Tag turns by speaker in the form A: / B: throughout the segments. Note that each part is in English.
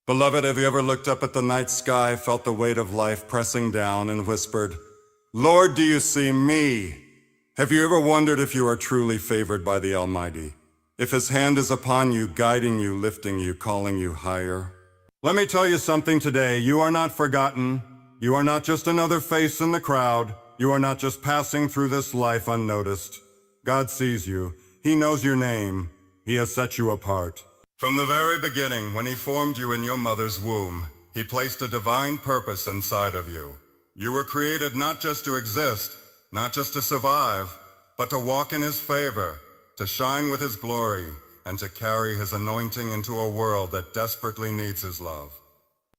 A: Beloved, have you ever looked up at the night sky, felt the weight of life pressing down, and whispered, "Lord, do you see me?" Have you ever wondered if you are truly favored by the Almighty? If His hand is upon you, guiding you, lifting you, calling you higher? Let me tell you something today. You are not forgotten. You are not just another face in the crowd. You are not just passing through this life unnoticed. God sees you. He knows your name. He has set you apart. From the very beginning, when He formed you in your mother's womb, He placed a divine purpose inside of you. You were created not just to exist, not just to survive, but to walk in His favor, to shine with His glory, and to carry His anointing into a world that desperately needs His love.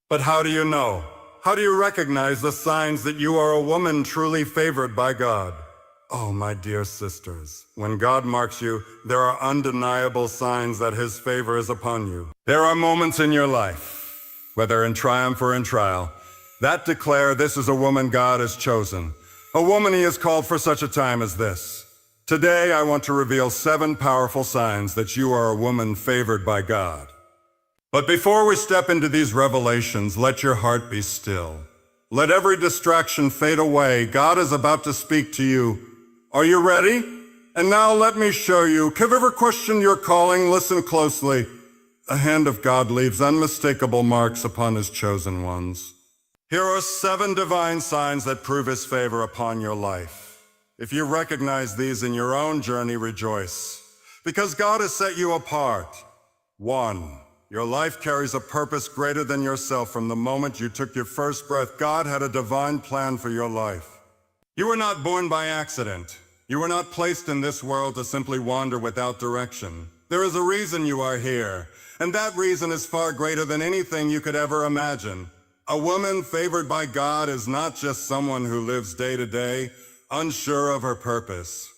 A: But how do you know? How do you recognize the signs that you are a woman truly favored by God? Oh, my dear sisters, when God marks you, there are undeniable signs that His favor is upon you. There are moments in your life, whether in triumph or in trial, that declare this is a woman God has chosen, a woman He has called for such a time as this. Today, I want to reveal 7 powerful signs that you are a woman favored by God. But before we step into these revelations, let your heart be still. Let every distraction fade away. God is about to speak to you. Are you ready? And now let me show you. Have you ever questioned your calling? Listen closely. The hand of God leaves unmistakable marks upon His chosen ones. Here are 7 divine signs that prove His favor upon your life. If you recognize these in your own journey, rejoice, because God has set you apart. 1. Your life carries a purpose greater than yourself. From the moment you took your first breath, God had a divine plan for your life. You were not born by accident. You were not placed in this world to simply wander without direction. There is a reason you are here, and that reason is far greater than anything you could ever imagine. A woman favored by God is not just someone who lives day to day, unsure of her purpose.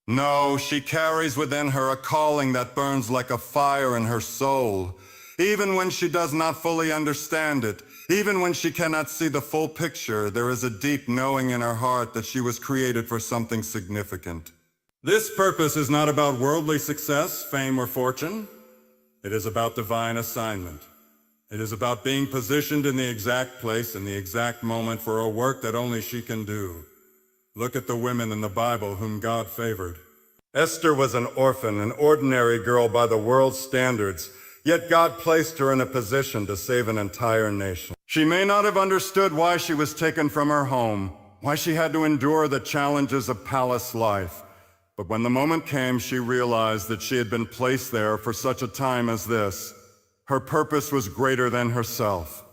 A: No, she carries within her a calling that burns like a fire in her soul. Even when she does not fully understand it, even when she cannot see the full picture, there is a deep knowing in her heart that she was created for something significant. This purpose is not about worldly success, fame, or fortune. It is about divine assignment. It is about being positioned in the exact place in the exact moment for a work that only she can do. Look at the women in the Bible whom God favored. Esther was an orphan, an ordinary girl by the world's standards, yet God placed her in a position to save an entire nation. She may not have understood why she was taken from her home, why she had to endure the challenges of palace life. But when the moment came, she realized that she had been placed there for such a time as this. Her purpose was greater than herself.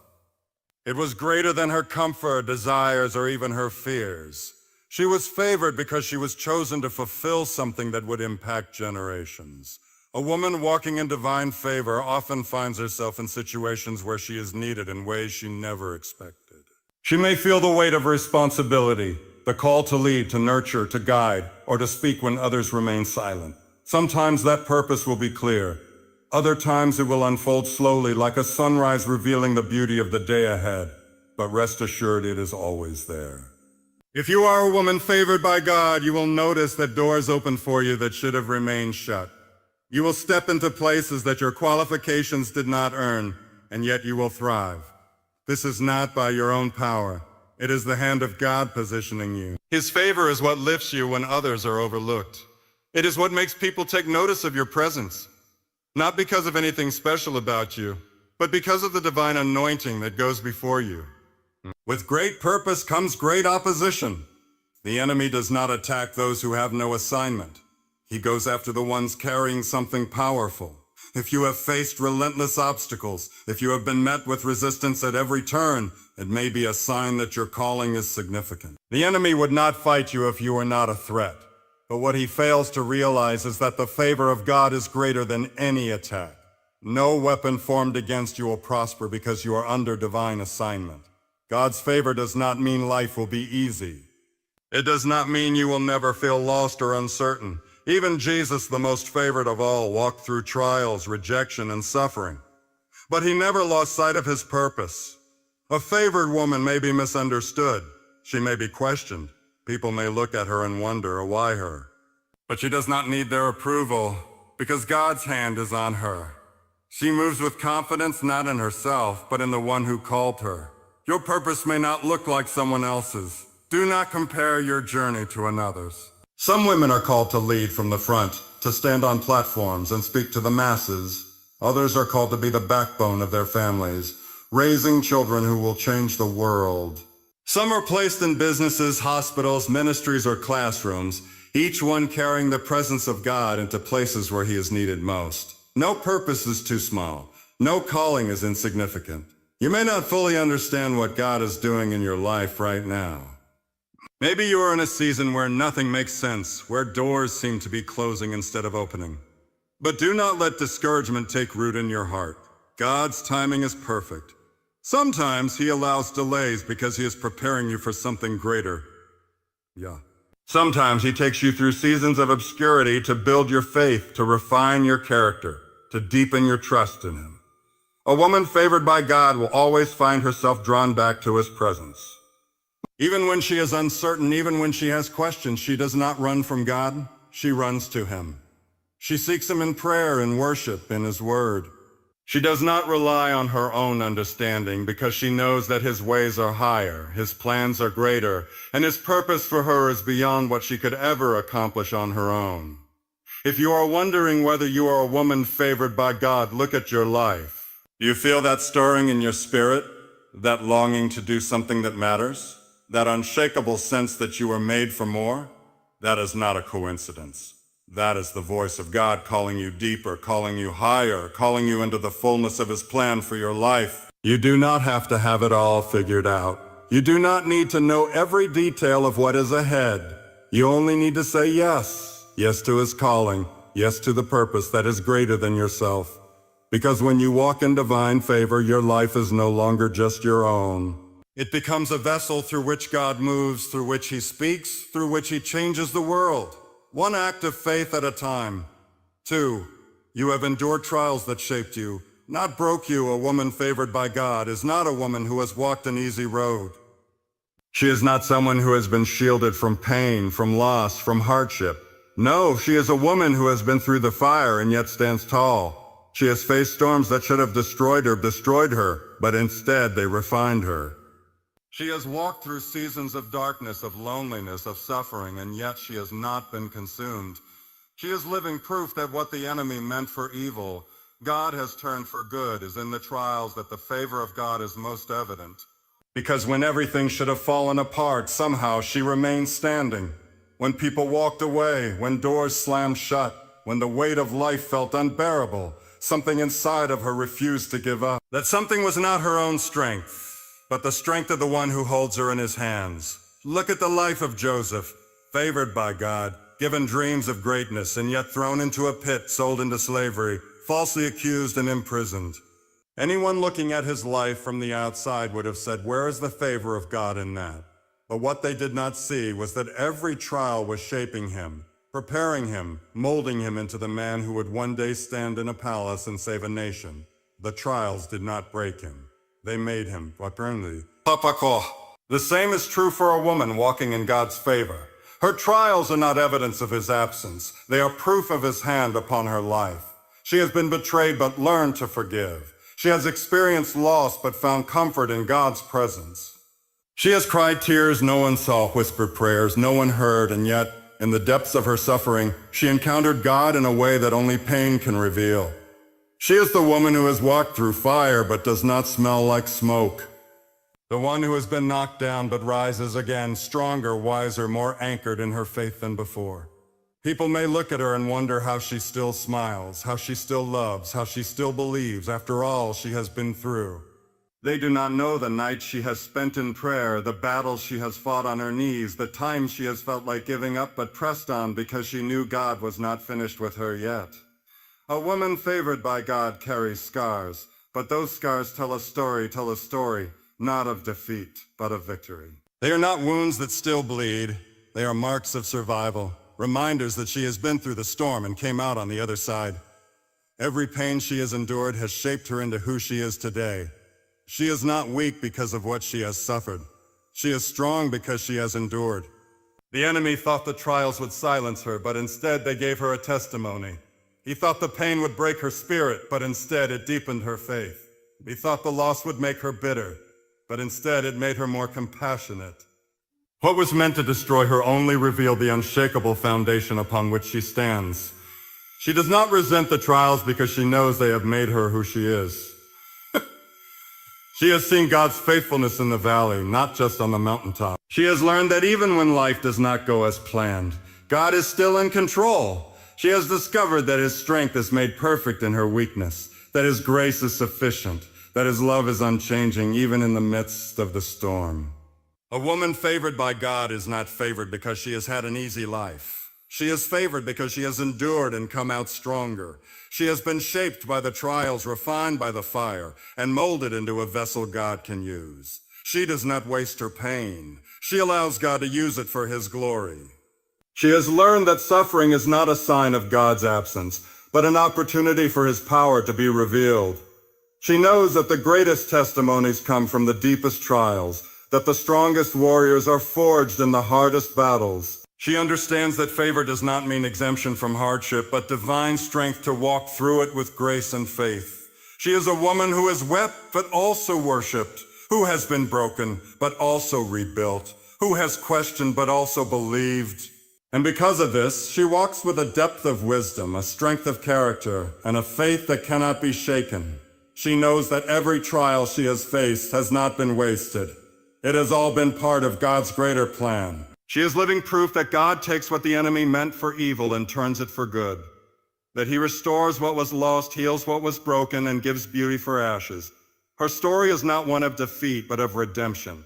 A: It was greater than her comfort, desires, or even her fears. She was favored because she was chosen to fulfill something that would impact generations. A woman walking in divine favor often finds herself in situations where she is needed in ways she never expected. She may feel the weight of responsibility, the call to lead, to nurture, to guide, or to speak when others remain silent. Sometimes that purpose will be clear. Other times it will unfold slowly, like a sunrise revealing the beauty of the day ahead. But rest assured, it is always there. If you are a woman favored by God, you will notice that doors open for you that should have remained shut. You will step into places that your qualifications did not earn, and yet you will thrive. This is not by your own power. It is the hand of God positioning you. His favor is what lifts you when others are overlooked. It is what makes people take notice of your presence. Not because of anything special about you, but because of the divine anointing that goes before you. With great purpose comes great opposition. The enemy does not attack those who have no assignment. He goes after the ones carrying something powerful. If you have faced relentless obstacles, if you have been met with resistance at every turn, it may be a sign that your calling is significant. The enemy would not fight you if you were not a threat. But what he fails to realize is that the favor of God is greater than any attack. No weapon formed against you will prosper because you are under divine assignment. God's favor does not mean life will be easy. It does not mean you will never feel lost or uncertain. Even Jesus, the most favored of all, walked through trials, rejection, and suffering. But he never lost sight of his purpose. A favored woman may be misunderstood. She may be questioned. People may look at her and wonder, why her? But she does not need their approval because God's hand is on her. She moves with confidence not in herself, but in the one who called her. Your purpose may not look like someone else's. Do not compare your journey to another's. Some women are called to lead from the front, to stand on platforms and speak to the masses. Others are called to be the backbone of their families, raising children who will change the world. Some are placed in businesses, hospitals, ministries, or classrooms, each one carrying the presence of God into places where he is needed most. No purpose is too small. No calling is insignificant. You may not fully understand what God is doing in your life right now. Maybe you are in a season where nothing makes sense, where doors seem to be closing instead of opening. But do not let discouragement take root in your heart. God's timing is perfect. Sometimes he allows delays because he is preparing you for something greater. Sometimes he takes you through seasons of obscurity to build your faith, to refine your character, to deepen your trust in him. A woman favored by God will always find herself drawn back to his presence. Even when she is uncertain, even when she has questions, she does not run from God, she runs to him. She seeks him in prayer and worship in his word. She does not rely on her own understanding because she knows that his ways are higher, his plans are greater, and his purpose for her is beyond what she could ever accomplish on her own. If you are wondering whether you are a woman favored by God, look at your life. Do you feel that stirring in your spirit? That longing to do something that matters? That unshakable sense that you were made for more? That is not a coincidence. That is the voice of God calling you deeper, calling you higher, calling you into the fullness of his plan for your life. You do not have to have it all figured out. You do not need to know every detail of what is ahead. You only need to say yes. Yes to his calling. Yes to the purpose that is greater than yourself. Because when you walk in divine favor, your life is no longer just your own. It becomes a vessel through which God moves, through which he speaks, through which he changes the world. One act of faith at a time. 2, you have endured trials that shaped you, not broke you. A woman favored by God is not a woman who has walked an easy road. She is not someone who has been shielded from pain, from loss, from hardship. No, she is a woman who has been through the fire and yet stands tall. She has faced storms that should have destroyed her, but instead they refined her. She has walked through seasons of darkness, of loneliness, of suffering, and yet she has not been consumed. She is living proof that what the enemy meant for evil, God has turned for good. Is in the trials that the favor of God is most evident. Because when everything should have fallen apart, somehow she remained standing. When people walked away, when doors slammed shut, when the weight of life felt unbearable, something inside of her refused to give up. That something was not her own strength, but the strength of the one who holds her in his hands. Look at the life of Joseph, favored by God, given dreams of greatness, and yet thrown into a pit, sold into slavery, falsely accused and imprisoned. Anyone looking at his life from the outside would have said, where is the favor of God in that? But what they did not see was that every trial was shaping him, preparing him, molding him into the man who would one day stand in a palace and save a nation. The trials did not break him. They made him. The same is true for a woman walking in God's favor. Her trials are not evidence of his absence. They are proof of his hand upon her life. She has been betrayed but learned to forgive. She has experienced loss but found comfort in God's presence. She has cried tears no one saw, whispered prayers no one heard, and yet, in the depths of her suffering, she encountered God in a way that only pain can reveal. She is the woman who has walked through fire but does not smell like smoke. The one who has been knocked down but rises again, stronger, wiser, more anchored in her faith than before. People may look at her and wonder how she still smiles, how she still loves, how she still believes after all she has been through. They do not know the nights she has spent in prayer, the battles she has fought on her knees, the times she has felt like giving up but pressed on because she knew God was not finished with her yet. A woman favored by God carries scars, but those scars tell a story, not of defeat, but of victory. They are not wounds that still bleed. They are marks of survival, reminders that she has been through the storm and came out on the other side. Every pain she has endured has shaped her into who she is today. She is not weak because of what she has suffered. She is strong because she has endured. The enemy thought the trials would silence her, but instead they gave her a testimony. He thought the pain would break her spirit, but instead it deepened her faith. He thought the loss would make her bitter, but instead it made her more compassionate. What was meant to destroy her only revealed the unshakable foundation upon which she stands. She does not resent the trials because she knows they have made her who she is. She has seen God's faithfulness in the valley, not just on the mountaintop. She has learned that even when life does not go as planned, God is still in control. She has discovered that His strength is made perfect in her weakness, that His grace is sufficient, that His love is unchanging even in the midst of the storm. A woman favored by God is not favored because she has had an easy life. She is favored because she has endured and come out stronger. She has been shaped by the trials, refined by the fire, and molded into a vessel God can use. She does not waste her pain. She allows God to use it for His glory. She has learned that suffering is not a sign of God's absence, but an opportunity for His power to be revealed. She knows that the greatest testimonies come from the deepest trials, that the strongest warriors are forged in the hardest battles. She understands that favor does not mean exemption from hardship, but divine strength to walk through it with grace and faith. She is a woman who has wept, but also worshiped, who has been broken, but also rebuilt, who has questioned, but also believed. And because of this, she walks with a depth of wisdom, a strength of character, and a faith that cannot be shaken. She knows that every trial she has faced has not been wasted. It has all been part of God's greater plan. She is living proof that God takes what the enemy meant for evil and turns it for good. That He restores what was lost, heals what was broken, and gives beauty for ashes. Her story is not one of defeat, but of redemption.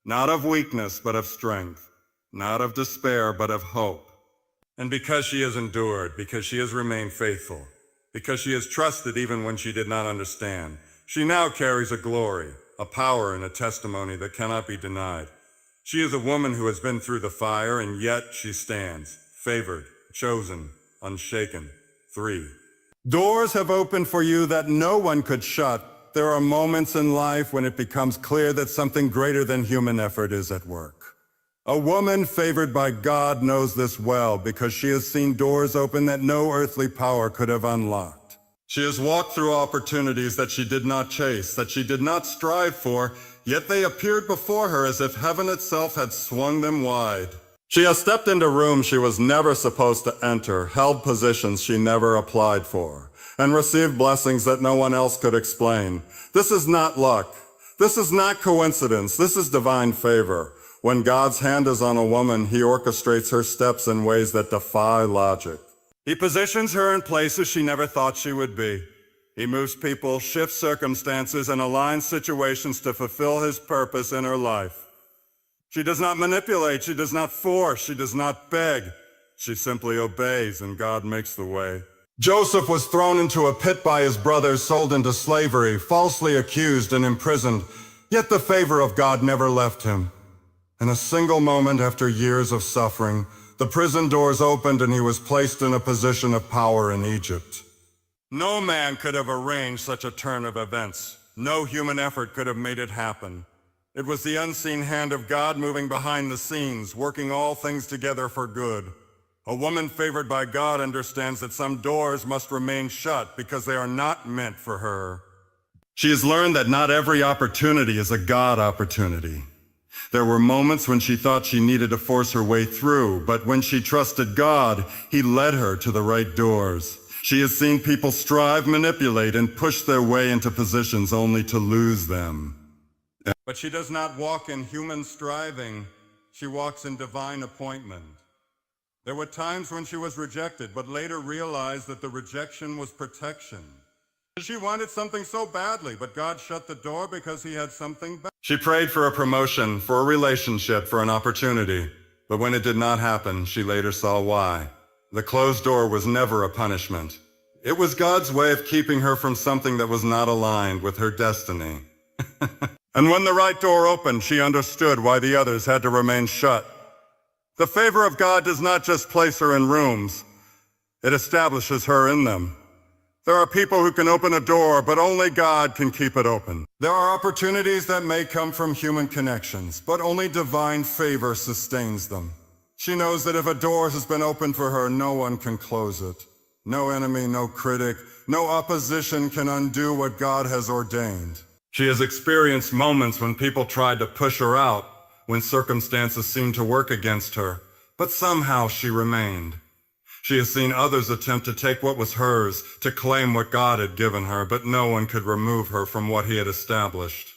A: Not of weakness, but of strength. Not of despair, but of hope. And because she has endured, because she has remained faithful, because she has trusted even when she did not understand, she now carries a glory, a power, and a testimony that cannot be denied. She is a woman who has been through the fire, and yet she stands, favored, chosen, unshaken. 3. Doors have opened for you that no one could shut. There are moments in life when it becomes clear that something greater than human effort is at work. A woman favored by God knows this well because she has seen doors open that no earthly power could have unlocked. She has walked through opportunities that she did not chase, that she did not strive for, yet they appeared before her as if heaven itself had swung them wide. She has stepped into rooms she was never supposed to enter, held positions she never applied for, and received blessings that no one else could explain. This is not luck. This is not coincidence. This is divine favor. When God's hand is on a woman, He orchestrates her steps in ways that defy logic. He positions her in places she never thought she would be. He moves people, shifts circumstances, and aligns situations to fulfill His purpose in her life. She does not manipulate, she does not force, she does not beg. She simply obeys, and God makes the way. Joseph was thrown into a pit by his brothers, sold into slavery, falsely accused and imprisoned. Yet the favor of God never left him. In a single moment after years of suffering, the prison doors opened and he was placed in a position of power in Egypt. No man could have arranged such a turn of events. No human effort could have made it happen. It was the unseen hand of God moving behind the scenes, working all things together for good. A woman favored by God understands that some doors must remain shut because they are not meant for her. She has learned that not every opportunity is a God opportunity. There were moments when she thought she needed to force her way through, but when she trusted God, He led her to the right doors. She has seen people strive, manipulate, and push their way into positions only to lose them. But she does not walk in human striving. She walks in divine appointment. There were times when she was rejected, but later realized that the rejection was protection. She wanted something so badly, but God shut the door because He had something better. She prayed for a promotion, for a relationship, for an opportunity. But when it did not happen, she later saw why. The closed door was never a punishment. It was God's way of keeping her from something that was not aligned with her destiny. And when the right door opened, she understood why the others had to remain shut. The favor of God does not just place her in rooms, it establishes her in them. There are people who can open a door, but only God can keep it open. There are opportunities that may come from human connections, but only divine favor sustains them. She knows that if a door has been opened for her, no one can close it. No enemy, no critic, no opposition can undo what God has ordained. She has experienced moments when people tried to push her out, when circumstances seemed to work against her, but somehow she remained. She has seen others attempt to take what was hers, to claim what God had given her, but no one could remove her from what he had established.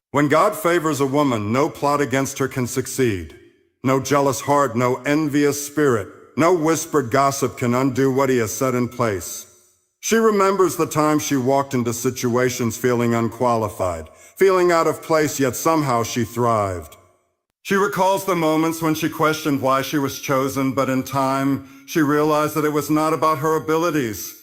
A: When God favors a woman, no plot against her can succeed. No jealous heart, no envious spirit, no whispered gossip can undo what he has set in place. She remembers the time she walked into situations feeling unqualified, feeling out of place, yet somehow she thrived. She recalls the moments when she questioned why she was chosen, but in time, she realized that it was not about her abilities.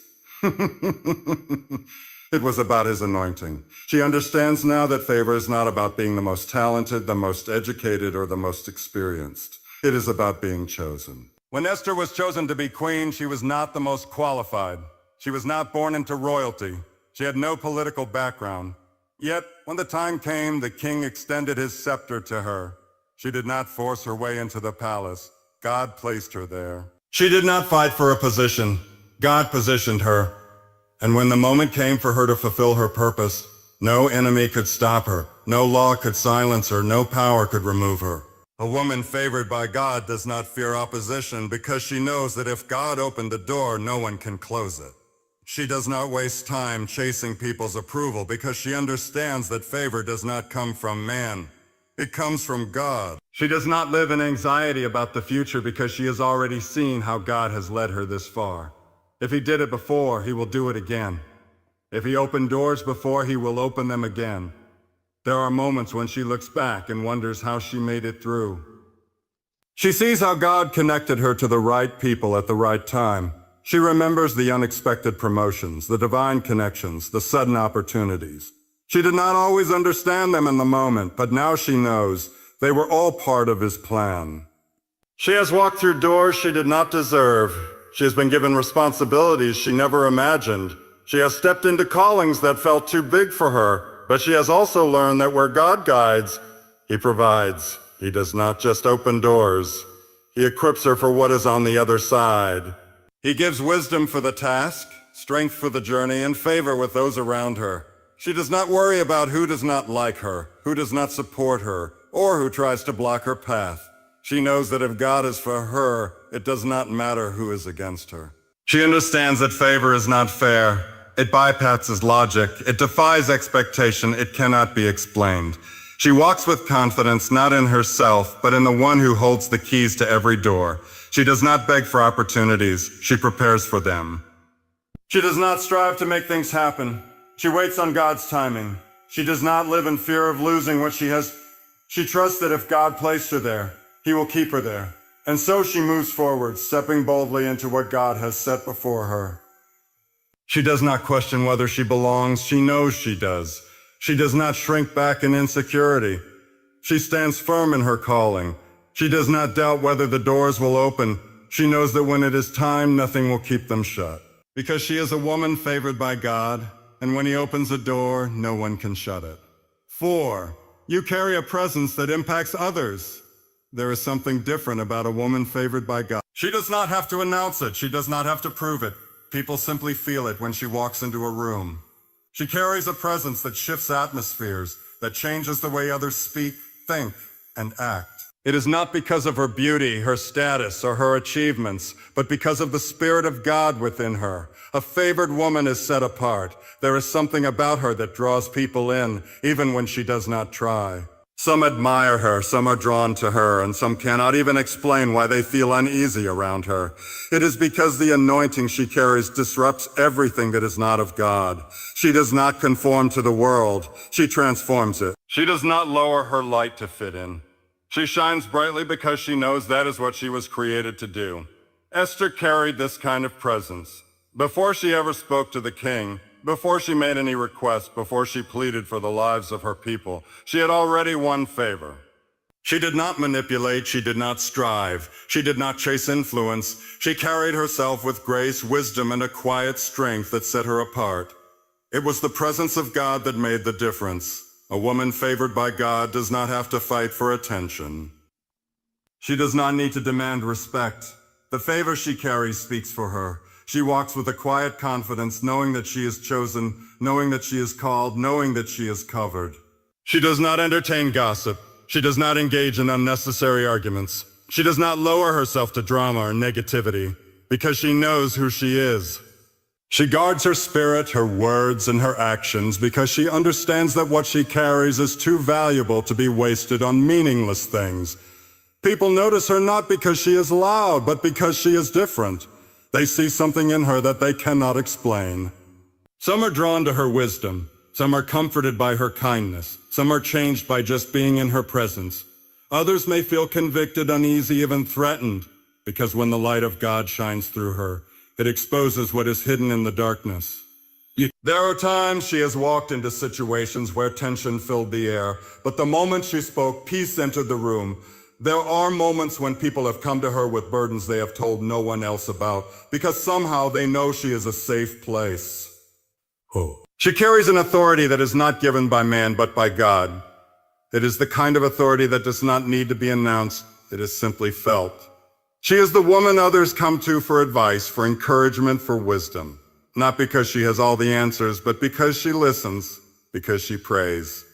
A: It was about his anointing. She understands now that favor is not about being the most talented, the most educated, or the most experienced. It is about being chosen. When Esther was chosen to be queen, she was not the most qualified. She was not born into royalty. She had no political background. Yet, when the time came, the king extended his scepter to her. She did not force her way into the palace. God placed her there. She did not fight for a position. God positioned her. And when the moment came for her to fulfill her purpose, no enemy could stop her. No law could silence her. No power could remove her. A woman favored by God does not fear opposition because she knows that if God opened the door, no one can close it. She does not waste time chasing people's approval because she understands that favor does not come from man. It comes from God. She does not live in anxiety about the future because she has already seen how God has led her this far. If he did it before, he will do it again. If he opened doors before, he will open them again. There are moments when she looks back and wonders how she made it through. She sees how God connected her to the right people at the right time. She remembers the unexpected promotions, the divine connections, the sudden opportunities. She did not always understand them in the moment, but now she knows they were all part of his plan. She has walked through doors she did not deserve. She has been given responsibilities she never imagined. She has stepped into callings that felt too big for her, but she has also learned that where God guides, he provides. He does not just open doors. He equips her for what is on the other side. He gives wisdom for the task, strength for the journey, and favor with those around her. She does not worry about who does not like her, who does not support her, or who tries to block her path. She knows that if God is for her, it does not matter who is against her. She understands that favor is not fair. It bypasses logic. It defies expectation. It cannot be explained. She walks with confidence, not in herself, but in the one who holds the keys to every door. She does not beg for opportunities. She prepares for them. She does not strive to make things happen. She waits on God's timing. She does not live in fear of losing what she has. She trusts that if God placed her there, he will keep her there. And so she moves forward, stepping boldly into what God has set before her. She does not question whether she belongs. She knows she does. She does not shrink back in insecurity. She stands firm in her calling. She does not doubt whether the doors will open. She knows that when it is time, nothing will keep them shut. Because she is a woman favored by God, and when he opens a door, no one can shut it. 4. You carry a presence that impacts others. There is something different about a woman favored by God. She does not have to announce it. She does not have to prove it. People simply feel it when she walks into a room. She carries a presence that shifts atmospheres, that changes the way others speak, think, and act. It is not because of her beauty, her status, or her achievements, but because of the Spirit of God within her. A favored woman is set apart. There is something about her that draws people in, even when she does not try. Some admire her, some are drawn to her, and some cannot even explain why they feel uneasy around her. It is because the anointing she carries disrupts everything that is not of God. She does not conform to the world. She transforms it. She does not lower her light to fit in. She shines brightly because she knows that is what she was created to do. Esther carried this kind of presence. Before she ever spoke to the king, before she made any requests, before she pleaded for the lives of her people, she had already won favor. She did not manipulate, she did not strive, she did not chase influence. She carried herself with grace, wisdom, and a quiet strength that set her apart. It was the presence of God that made the difference. A woman favored by God does not have to fight for attention. She does not need to demand respect. The favor she carries speaks for her. She walks with a quiet confidence, knowing that she is chosen, knowing that she is called, knowing that she is covered. She does not entertain gossip. She does not engage in unnecessary arguments. She does not lower herself to drama or negativity, because she knows who she is. She guards her spirit, her words, and her actions because she understands that what she carries is too valuable to be wasted on meaningless things. People notice her not because she is loud, but because she is different. They see something in her that they cannot explain. Some are drawn to her wisdom. Some are comforted by her kindness. Some are changed by just being in her presence. Others may feel convicted, uneasy, even threatened, because when the light of God shines through her, it exposes what is hidden in the darkness. There are times she has walked into situations where tension filled the air, but the moment she spoke, peace entered the room. There are moments when people have come to her with burdens they have told no one else about, because somehow they know she is a safe place. She carries an authority that is not given by man but by God. It is the kind of authority that does not need to be announced. It is simply felt. She is the woman others come to for advice, for encouragement, for wisdom. Not because she has all the answers, but because she listens, because she prays.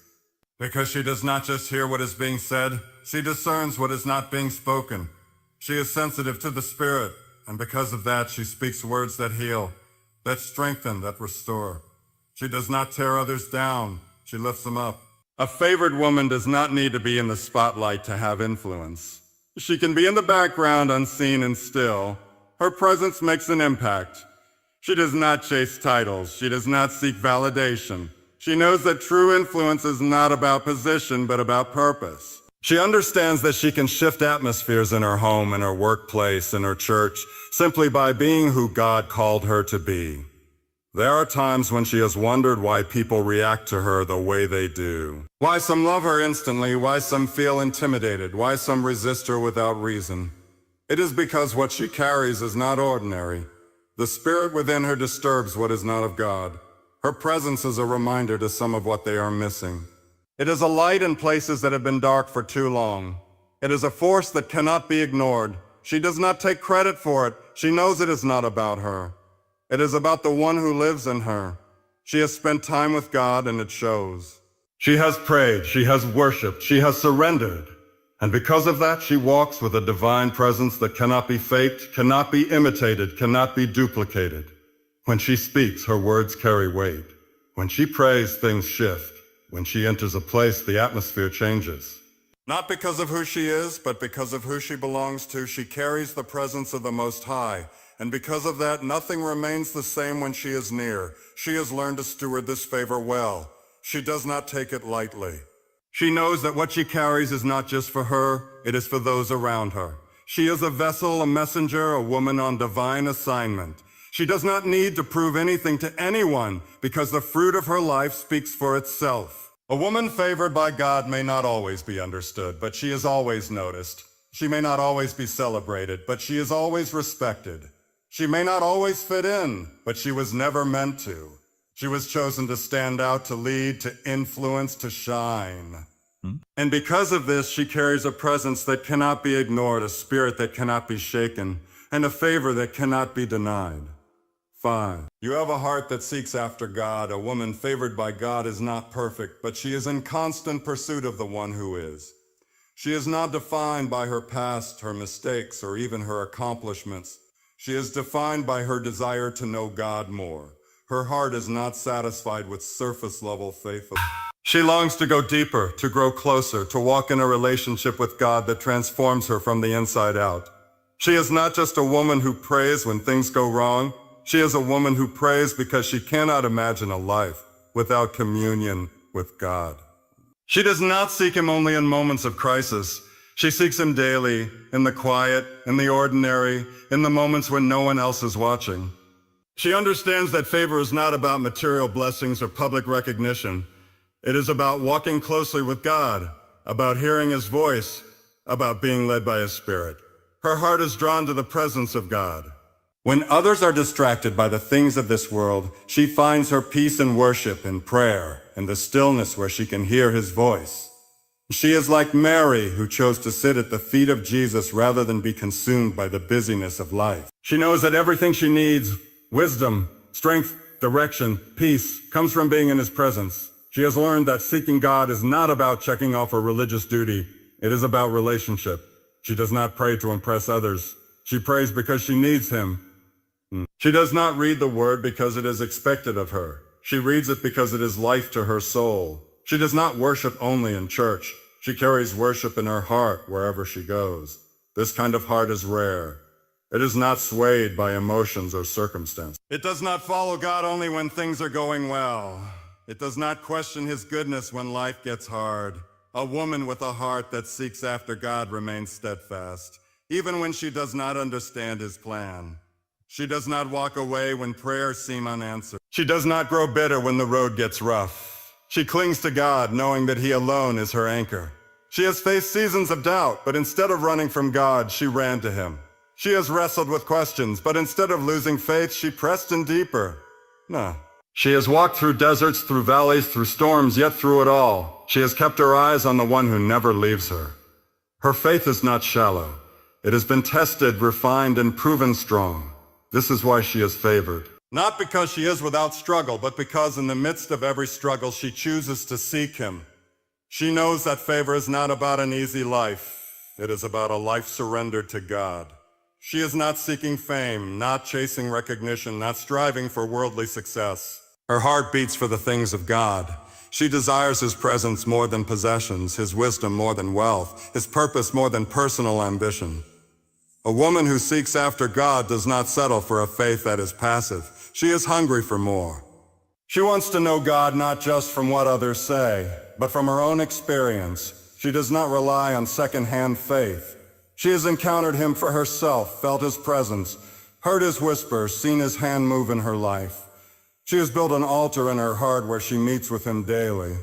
A: Because she does not just hear what is being said, she discerns what is not being spoken. She is sensitive to the Spirit, and because of that, she speaks words that heal, that strengthen, that restore. She does not tear others down, she lifts them up. A favored woman does not need to be in the spotlight to have influence. She can be in the background, unseen and still. Her presence makes an impact. She does not chase titles. She does not seek validation. She knows that true influence is not about position, but about purpose. She understands that she can shift atmospheres in her home, in her workplace, in her church, simply by being who God called her to be. There are times when she has wondered why people react to her the way they do. Why some love her instantly, why some feel intimidated, why some resist her without reason. It is because what she carries is not ordinary. The spirit within her disturbs what is not of God. Her presence is a reminder to some of what they are missing. It is a light in places that have been dark for too long. It is a force that cannot be ignored. She does not take credit for it. She knows it is not about her. It is about the one who lives in her. She has spent time with God, and it shows. She has prayed, she has worshiped, she has surrendered. And because of that, she walks with a divine presence that cannot be faked, cannot be imitated, cannot be duplicated. When she speaks, her words carry weight. When she prays, things shift. When she enters a place, the atmosphere changes. Not because of who she is, but because of who she belongs to, she carries the presence of the Most High. And because of that, nothing remains the same when she is near. She has learned to steward this favor well. She does not take it lightly. She knows that what she carries is not just for her, it is for those around her. She is a vessel, a messenger, a woman on divine assignment. She does not need to prove anything to anyone because the fruit of her life speaks for itself. A woman favored by God may not always be understood, but she is always noticed. She may not always be celebrated, but she is always respected. She may not always fit in, but she was never meant to. She was chosen to stand out, to lead, to influence, to shine. And because of this, she carries a presence that cannot be ignored, a spirit that cannot be shaken, and a favor that cannot be denied. 5. You have a heart that seeks after God. A woman favored by God is not perfect, but she is in constant pursuit of the one who is. She is not defined by her past, her mistakes, or even her accomplishments. She is defined by her desire to know God more. Her heart is not satisfied with surface-level faith. She longs to go deeper, to grow closer, to walk in a relationship with God that transforms her from the inside out. She is not just a woman who prays when things go wrong. She is a woman who prays because she cannot imagine a life without communion with God. She does not seek Him only in moments of crisis. She seeks Him daily, in the quiet, in the ordinary, in the moments when no one else is watching. She understands that favor is not about material blessings or public recognition. It is about walking closely with God, about hearing His voice, about being led by His Spirit. Her heart is drawn to the presence of God. When others are distracted by the things of this world, she finds her peace in worship, in prayer, in the stillness where she can hear His voice. She is like Mary, who chose to sit at the feet of Jesus rather than be consumed by the busyness of life. She knows that everything she needs, wisdom, strength, direction, peace, comes from being in his presence. She has learned that seeking God is not about checking off a religious duty. It is about relationship. She does not pray to impress others. She prays because she needs him. She does not read the word because it is expected of her. She reads it because it is life to her soul. She does not worship only in church. She carries worship in her heart wherever she goes. This kind of heart is rare. It is not swayed by emotions or circumstance. It does not follow God only when things are going well. It does not question his goodness when life gets hard. A woman with a heart that seeks after God remains steadfast, even when she does not understand his plan. She does not walk away when prayers seem unanswered. She does not grow bitter when the road gets rough. She clings to God, knowing that he alone is her anchor. She has faced seasons of doubt, but instead of running from God, she ran to him. She has wrestled with questions, but instead of losing faith, she pressed in deeper. No. She has walked through deserts, through valleys, through storms, yet through it all, she has kept her eyes on the one who never leaves her. Her faith is not shallow. It has been tested, refined, and proven strong. This is why she is favored. Not because she is without struggle, but because in the midst of every struggle, she chooses to seek him. She knows that favor is not about an easy life. It is about a life surrendered to God. She is not seeking fame, not chasing recognition, not striving for worldly success. Her heart beats for the things of God. She desires his presence more than possessions, his wisdom more than wealth, his purpose more than personal ambition. A woman who seeks after God does not settle for a faith that is passive. She is hungry for more. She wants to know God not just from what others say, but from her own experience. She does not rely on second-hand faith. She has encountered him for herself, felt his presence, heard his whisper, seen his hand move in her life. She has built an altar in her heart where she meets with him daily.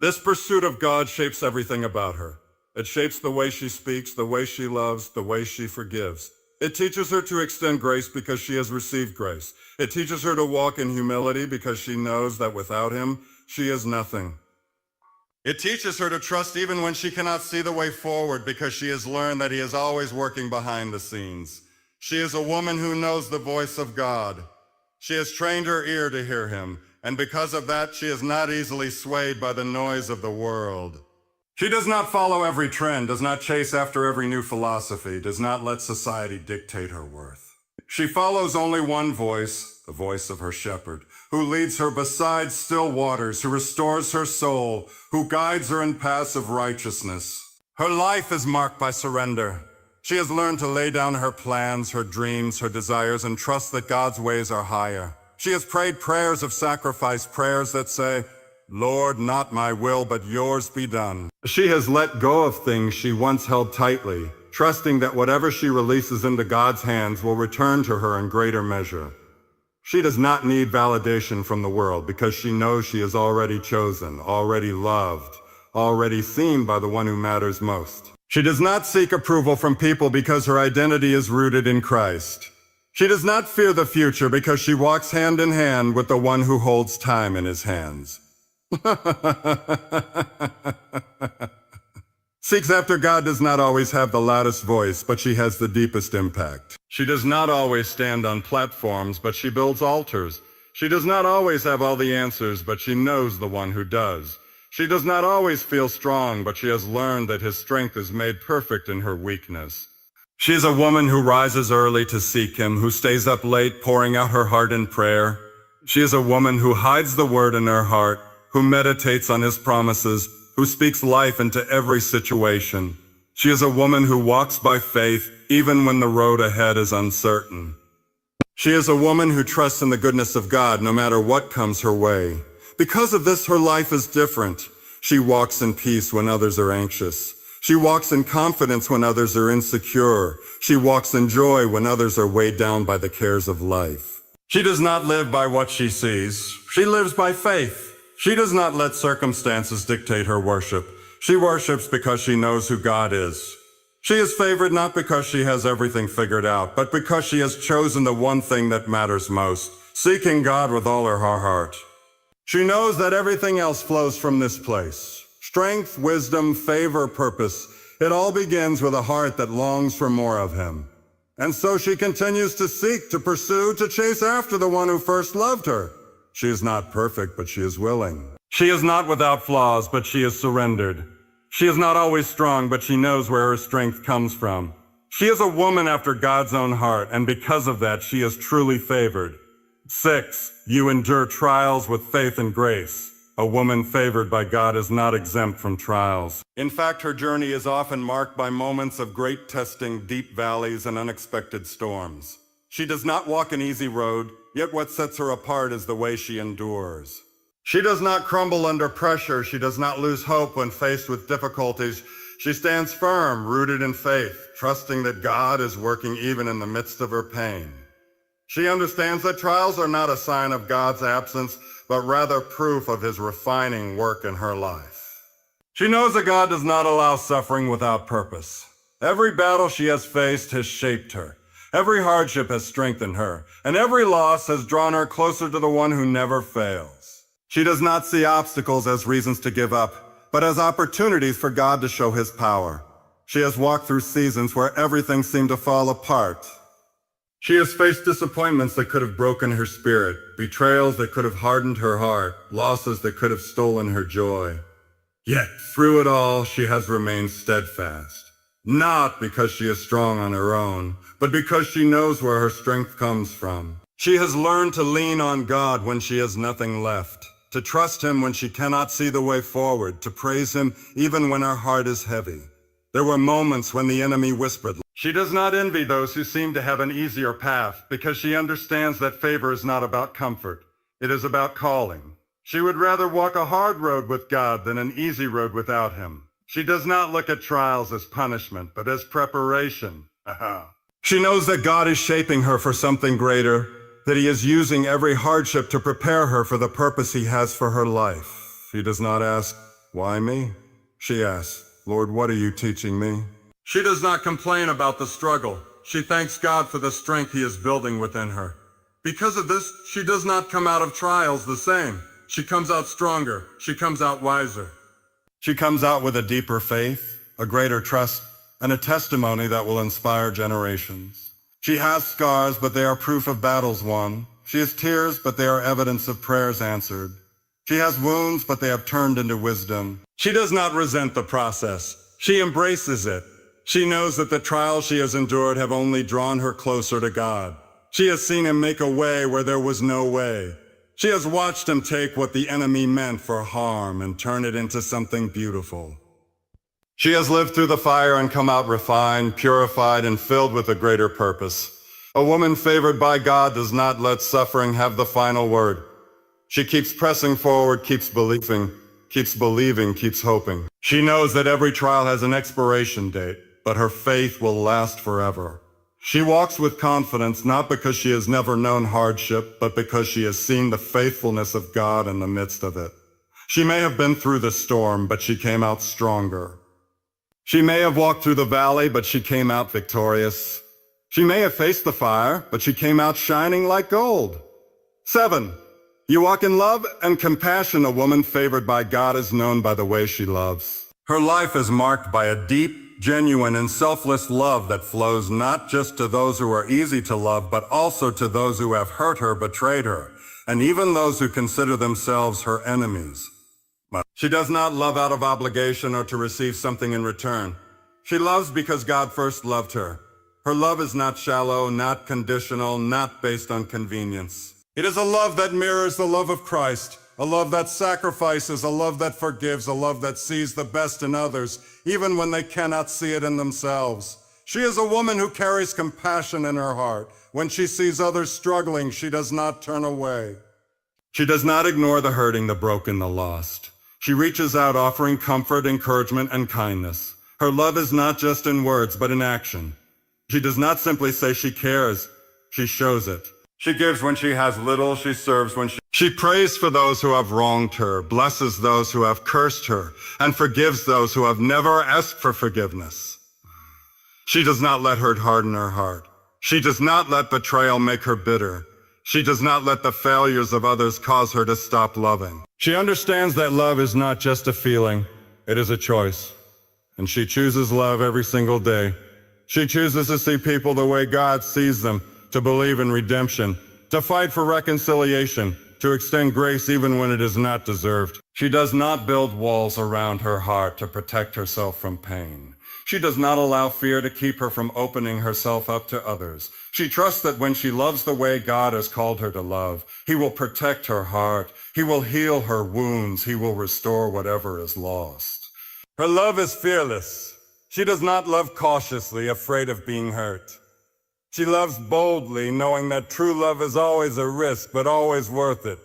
A: This pursuit of God shapes everything about her. It shapes the way she speaks, the way she loves, the way she forgives. It teaches her to extend grace because she has received grace. It teaches her to walk in humility because she knows that without him, she is nothing. It teaches her to trust even when she cannot see the way forward because she has learned that he is always working behind the scenes. She is a woman who knows the voice of God. She has trained her ear to hear him, and because of that, she is not easily swayed by the noise of the world. She does not follow every trend, does not chase after every new philosophy, does not let society dictate her worth. She follows only one voice, the voice of her shepherd, who leads her beside still waters, who restores her soul, who guides her in paths of righteousness. Her life is marked by surrender. She has learned to lay down her plans, her dreams, her desires, and trust that God's ways are higher. She has prayed prayers of sacrifice, prayers that say, Lord, not my will, but yours be done. She has let go of things she once held tightly, trusting that whatever she releases into God's hands will return to her in greater measure. She does not need validation from the world because she knows she is already chosen, already loved, already seen by the one who matters most. She does not seek approval from people because her identity is rooted in Christ. She does not fear the future because she walks hand in hand with the one who holds time in his hands. Seeks after God does not always have the loudest voice, but she has the deepest impact. She does not always stand on platforms, but she builds altars. She does not always have all the answers, but she knows the one who does. She does not always feel strong, but she has learned that his strength is made perfect in her weakness. She is a woman who rises early to seek him, who stays up late pouring out her heart in prayer. She is a woman who hides the word in her heart, who meditates on his promises, who speaks life into every situation. She is a woman who walks by faith, even when the road ahead is uncertain. She is a woman who trusts in the goodness of God no matter what comes her way. Because of this, her life is different. She walks in peace when others are anxious. She walks in confidence when others are insecure. She walks in joy when others are weighed down by the cares of life. She does not live by what she sees. She lives by faith. She does not let circumstances dictate her worship. She worships because she knows who God is. She is favored not because she has everything figured out, but because she has chosen the one thing that matters most, seeking God with all her heart. She knows that everything else flows from this place. Strength, wisdom, favor, purpose. It all begins with a heart that longs for more of him. And so she continues to seek, to pursue, to chase after the one who first loved her. She is not perfect, but she is willing. She is not without flaws, but she is surrendered. She is not always strong, but she knows where her strength comes from. She is a woman after God's own heart, and because of that, she is truly favored. 6. You endure trials with faith and grace. A woman favored by God is not exempt from trials. In fact, her journey is often marked by moments of great testing, deep valleys, and unexpected storms. She does not walk an easy road, yet what sets her apart is the way she endures. She does not crumble under pressure. She does not lose hope when faced with difficulties. She stands firm, rooted in faith, trusting that God is working even in the midst of her pain. She understands that trials are not a sign of God's absence, but rather proof of his refining work in her life. She knows that God does not allow suffering without purpose. Every battle she has faced has shaped her. Every hardship has strengthened her, and every loss has drawn her closer to the one who never fails. She does not see obstacles as reasons to give up, but as opportunities for God to show his power. She has walked through seasons where everything seemed to fall apart. She has faced disappointments that could have broken her spirit, betrayals that could have hardened her heart, losses that could have stolen her joy. Yet, through it all, she has remained steadfast. Not because she is strong on her own, but because she knows where her strength comes from. She has learned to lean on God when she has nothing left, to trust him when she cannot see the way forward, to praise him even when her heart is heavy. There were moments when the enemy whispered. She does not envy those who seem to have an easier path, because she understands that favor is not about comfort. It is about calling. She would rather walk a hard road with God than an easy road without him. She does not look at trials as punishment, but as preparation. She knows that God is shaping her for something greater, that he is using every hardship to prepare her for the purpose he has for her life. She does not ask, "Why me?" She asks, "Lord, what are you teaching me?" She does not complain about the struggle. She thanks God for the strength he is building within her. Because of this, she does not come out of trials the same. She comes out stronger. She comes out wiser. She comes out with a deeper faith, a greater trust, and a testimony that will inspire generations. She has scars, but they are proof of battles won. She has tears, but they are evidence of prayers answered. She has wounds, but they have turned into wisdom. She does not resent the process. She embraces it. She knows that the trials she has endured have only drawn her closer to God. She has seen him make a way where there was no way. She has watched him take what the enemy meant for harm and turn it into something beautiful. She has lived through the fire and come out refined, purified, and filled with a greater purpose. A woman favored by God does not let suffering have the final word. She keeps pressing forward, keeps believing, keeps hoping. She knows that every trial has an expiration date, but her faith will last forever. She walks with confidence, not because she has never known hardship, but because she has seen the faithfulness of God in the midst of it. She may have been through the storm, but she came out stronger. She may have walked through the valley, but she came out victorious. She may have faced the fire, but she came out shining like gold. 7. You walk in love and compassion. A woman favored by God is known by the way she loves. Her life is marked by a deep, genuine, and selfless love that flows not just to those who are easy to love, but also to those who have hurt her, betrayed her, and even those who consider themselves her enemies. But she does not love out of obligation or to receive something in return. She loves because God first loved her. Her love is not shallow, not conditional, not based on convenience. It is a love that mirrors the love of Christ, a love that sacrifices, a love that forgives, a love that sees the best in others, even when they cannot see it in themselves. She is a woman who carries compassion in her heart. When she sees others struggling, she does not turn away. She does not ignore the hurting, the broken, the lost. She reaches out, offering comfort, encouragement, and kindness. Her love is not just in words, but in action. She does not simply say she cares, she shows it. She gives when she has little, she serves when she prays for those who have wronged her, blesses those who have cursed her, and forgives those who have never asked for forgiveness. She does not let hurt harden her heart. She does not let betrayal make her bitter. She does not let the failures of others cause her to stop loving. She understands that love is not just a feeling, It is a choice, and she chooses love every single day. She chooses to see people the way God sees them, to believe in redemption, to fight for reconciliation, to extend grace even when it is not deserved. She does not build walls around her heart to protect herself from pain. She does not allow fear to keep her from opening herself up to others. She trusts that when she loves the way God has called her to love, He will protect her heart. He will heal her wounds. He will restore whatever is lost. Her love is fearless. She does not love cautiously, afraid of being hurt. She loves boldly, knowing that true love is always a risk, but always worth it.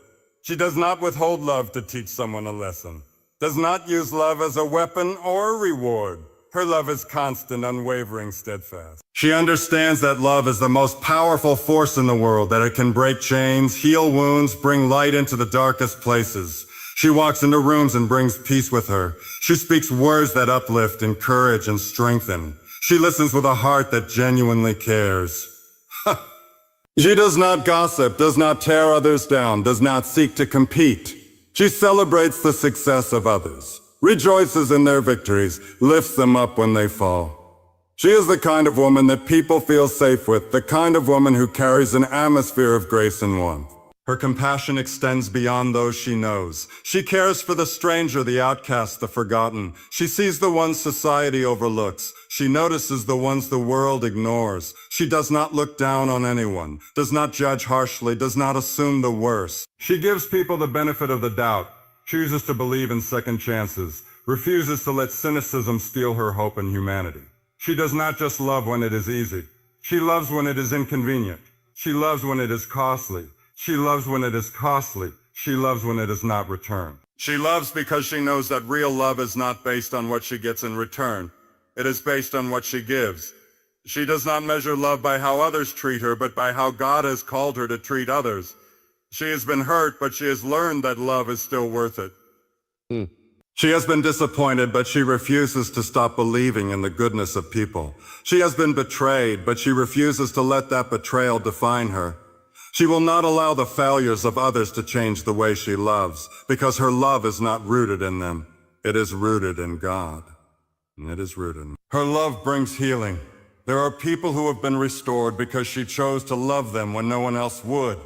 A: She does not withhold love to teach someone a lesson, does not use love as a weapon or a reward. Her love is constant, unwavering, steadfast. She understands that love is the most powerful force in the world, that it can break chains, heal wounds, bring light into the darkest places. She walks into rooms and brings peace with her. She speaks words that uplift, encourage, and strengthen. She listens with a heart that genuinely cares. She does not gossip, does not tear others down, does not seek to compete. She celebrates the success of others, rejoices in their victories, lifts them up when they fall. She is the kind of woman that people feel safe with, the kind of woman who carries an atmosphere of grace and warmth. Her compassion extends beyond those she knows. She cares for the stranger, the outcast, the forgotten. She sees the ones society overlooks. She notices the ones the world ignores. She does not look down on anyone, does not judge harshly, does not assume the worst. She gives people the benefit of the doubt, chooses to believe in second chances, refuses to let cynicism steal her hope in humanity. She does not just love when it is easy. She loves when it is inconvenient. She loves when it is costly. She loves when it is costly. She loves when it is not returned. She loves because she knows that real love is not based on what she gets in return. It is based on what she gives. She does not measure love by how others treat her, but by how God has called her to treat others. She has been hurt, but she has learned that love is still worth it. She has been disappointed, but she refuses to stop believing in the goodness of people. She has been betrayed, but she refuses to let that betrayal define her. She will not allow the failures of others to change the way she loves, because her love is not rooted in them. It is rooted in God. It is rooted. Her love brings healing. There are people who have been restored because she chose to love them when no one else would.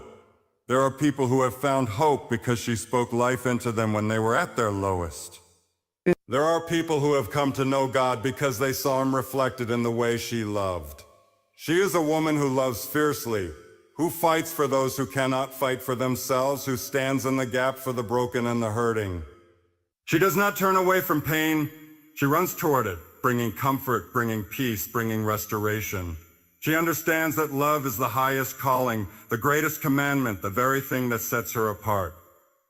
A: There are people who have found hope because she spoke life into them when they were at their lowest. There are people who have come to know God because they saw Him reflected in the way she loved. She is a woman who loves fiercely, who fights for those who cannot fight for themselves, who stands in the gap for the broken and the hurting. She does not turn away from pain. She runs toward it, bringing comfort, bringing peace, bringing restoration. She understands that love is the highest calling, the greatest commandment, the very thing that sets her apart.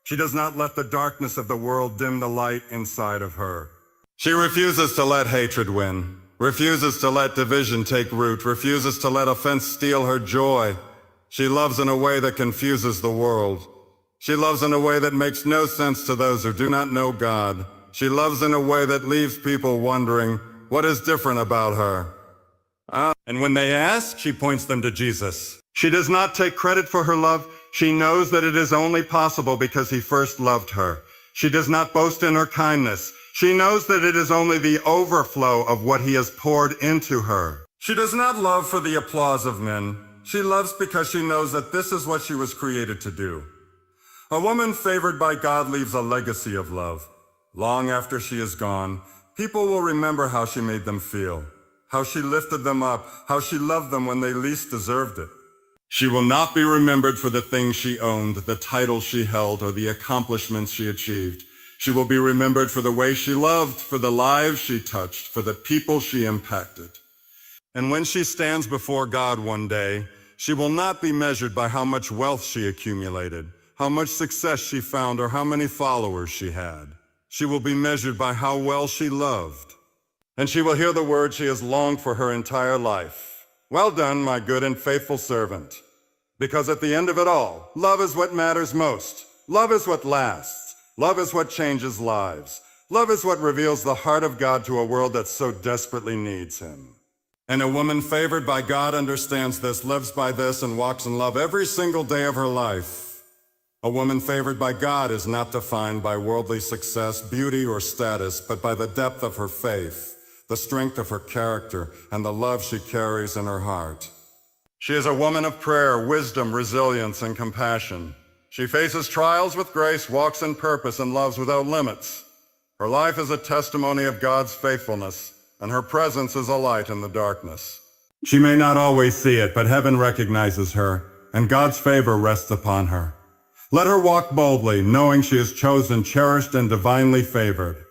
A: She does not let the darkness of the world dim the light inside of her. She refuses to let hatred win, refuses to let division take root, refuses to let offense steal her joy. She loves in a way that confuses the world. She loves in a way that makes no sense to those who do not know God. She loves in a way that leaves people wondering, what is different about her? And when they ask, she points them to Jesus. She does not take credit for her love. She knows that it is only possible because He first loved her. She does not boast in her kindness. She knows that it is only the overflow of what He has poured into her. She does not love for the applause of men. She loves because she knows that this is what she was created to do. A woman favored by God leaves a legacy of love. Long after she is gone, people will remember how she made them feel, how she lifted them up, how she loved them when they least deserved it. She will not be remembered for the things she owned, the titles she held, or the accomplishments she achieved. She will be remembered for the way she loved, for the lives she touched, for the people she impacted. And when she stands before God one day, she will not be measured by how much wealth she accumulated, how much success she found, or how many followers she had. She will be measured by how well she loved. And she will hear the words she has longed for her entire life. Well done, my good and faithful servant. Because at the end of it all, love is what matters most. Love is what lasts. Love is what changes lives. Love is what reveals the heart of God to a world that so desperately needs Him. And a woman favored by God understands this, lives by this, and walks in love every single day of her life. A woman favored by God is not defined by worldly success, beauty, or status, but by the depth of her faith, the strength of her character, and the love she carries in her heart. She is a woman of prayer, wisdom, resilience, and compassion. She faces trials with grace, walks in purpose, and loves without limits. Her life is a testimony of God's faithfulness, and her presence is a light in the darkness. She may not always see it, but heaven recognizes her, and God's favor rests upon her. Let her walk boldly, knowing she is chosen, cherished, and divinely favored.